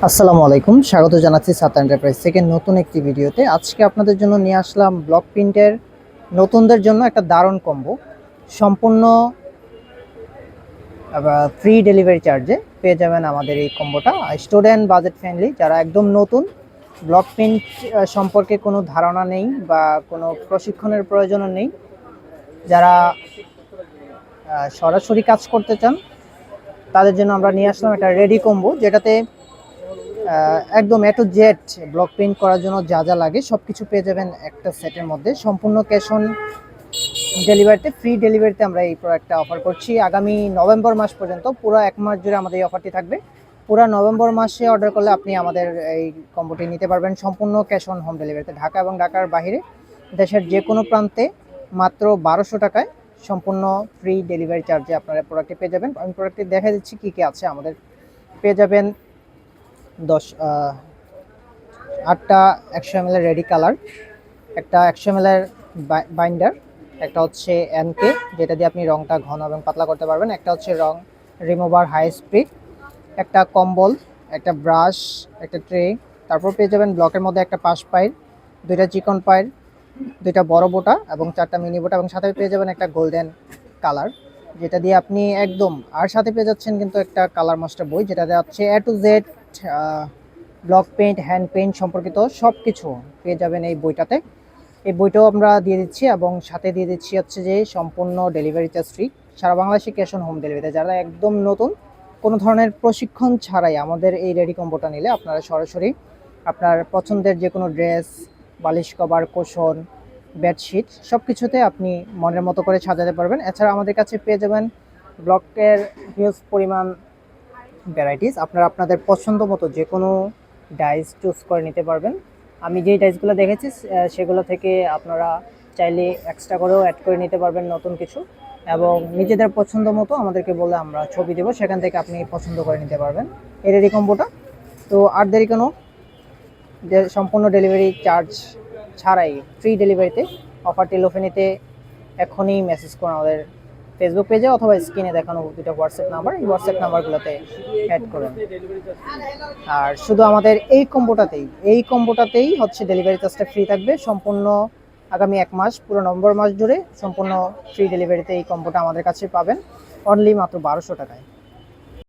আসসালামু আলাইকুম, স্বাগত জানাচ্ছি সাত এন্টারপ্রাইজ থেকে নতুন একটি ভিডিওতে। আজকে আপনাদের জন্য নিয়ে আসলাম ব্লক প্রিন্টের নতুনদের জন্য একটা দারুণ কম্বো। সম্পূর্ণ ফ্রি ডেলিভারি চার্জে পেয়ে যাবেন আমাদের এই কম্বোটা। স্টুডেন্ট বাজেট ফ্রেন্ডলি, যারা একদম নতুন, ব্লক প্রিন্ট সম্পর্কে কোনো ধারণা নেই বা কোনো প্রশিক্ষণের প্রয়োজনও নেই, যারা সরাসরি কাজ করতে চান, তাদের জন্য আমরা নিয়ে আসলাম একটা রেডি কম্বো, যেটাতে একদম এ টু জেড ব্লক প্রিন্ট করার জন্য যা যা লাগে সব কিছু পেয়ে যাবেন একটা সেটের মধ্যে। সম্পূর্ণ ক্যাশ অন ডেলিভারিতে, ফ্রি ডেলিভারিতে আমরা এই প্রোডাক্টটা অফার করছি আগামী নভেম্বর মাস পর্যন্ত। পুরো এক মাস জুড়ে আমাদের এই অফারটি থাকবে। পুরো নভেম্বর মাসে অর্ডার করলে আপনি আমাদের এই কম্বোটি নিতে পারবেন সম্পূর্ণ ক্যাশ অন হোম ডেলিভারিতে। ঢাকা এবং ঢাকার বাইরে দেশের যে কোনো প্রান্তে মাত্র 1200 টাকায় সম্পূর্ণ ফ্রি ডেলিভারি চার্জে আপনারা প্রোডাক্টটি পেয়ে যাবেন। আমি প্রোডাক্টটি দেখা দিচ্ছি কী কী আছে আমাদের। পেয়ে যাবেন 8টা 100 ml রেডি কালার, একটা 100 ml বাইন্ডার, একটা হচ্ছে এনকে যেটা দিয়ে আপনি রংটা ঘন এবং পাতলা করতে পারবেন, একটা হচ্ছে রং রিমুভার হাই স্পিড, একটা কম্বল, একটা ব্রাশ, একটা ট্রে। তারপর পেয়ে যাবেন ব্লকের মধ্যে একটা পাশ পাইল, 2টা চিকন পাইল, 2টা বড় বোটা এবং 4টা মিনি বোটা, এবং সাথে পেয়ে যাবেন একটা গোল্ডেন কালার যেটা দিয়ে আপনি একদম, আর সাথে পেয়ে যাচ্ছেন কিন্তু একটা কালার মাস্টার বই, যেটাতে হচ্ছে A to Z block paint, hand paint সম্পর্কিত সব কিছু পেয়ে যাবেন এই বইটাতে। এই বইটাও আমরা দিয়ে দিচ্ছি এবং সাথে দিয়ে দিচ্ছি হচ্ছে যে সম্পূর্ণ ডেলিভারি চার্জ ফ্রি সারা বাংলাদেশে ক্যাশ অন হোম ডেলিভারিতে। যারা একদম নতুন, কোনো ধরনের প্রশিক্ষণ ছাড়াই আমাদের এই রেডি কম্বোটা নিলে আপনারা সরাসরি আপনার পছন্দের যে কোনো ড্রেস, বালিশ কভার, কুশন, বেডশিট সব কিছুতে আপনি মনের মতো করে সাজাতে পারবেন। এছাড়া আমাদের কাছে পেয়ে যাবেন ব্লকের হিউজ পরিমাণ ভ্যারাইটিস। আপনারা আপনাদের পছন্দ মতো যে কোনো ডাইস চুজ করে নিতে পারবেন। আমি যেই ডাইসগুলো দেখেছি সেগুলো থেকে আপনারা চাইলে এক্সট্রা করেও অ্যাড করে নিতে পারবেন নতুন কিছু, এবং নিজেদের পছন্দ মতো আমাদেরকে বলে আমরা ছবি দেবো, সেখান থেকে আপনি পছন্দ করে নিতে পারবেন এই রেডি কম্বোটা। তো আর দেরি কেন, সম্পূর্ণ ডেলিভারি চার্জ ছাড়াই ফ্রি ডেলিভারিতে অফারটি লোভে নিতে এখনই মেসেজ করুন আমাদের ফেসবুক পেজে অথবা স্ক্রিনে দেখানো দুটো হোয়াটসঅ্যাপ নাম্বার, এই হোয়াটসঅ্যাপ নাম্বারগুলোতে অ্যাড করুন। আর শুধু আমাদের এই কম্বোটাতেই হচ্ছে ডেলিভারি চার্জটা ফ্রি থাকবে সম্পূর্ণ আগামী এক মাস, পুরো নভেম্বর মাস জুড়ে সম্পূর্ণ ফ্রি ডেলিভারিতে এই কম্বোটা আমাদের কাছে পাবেন অনলি মাত্র 1200 টাকায়।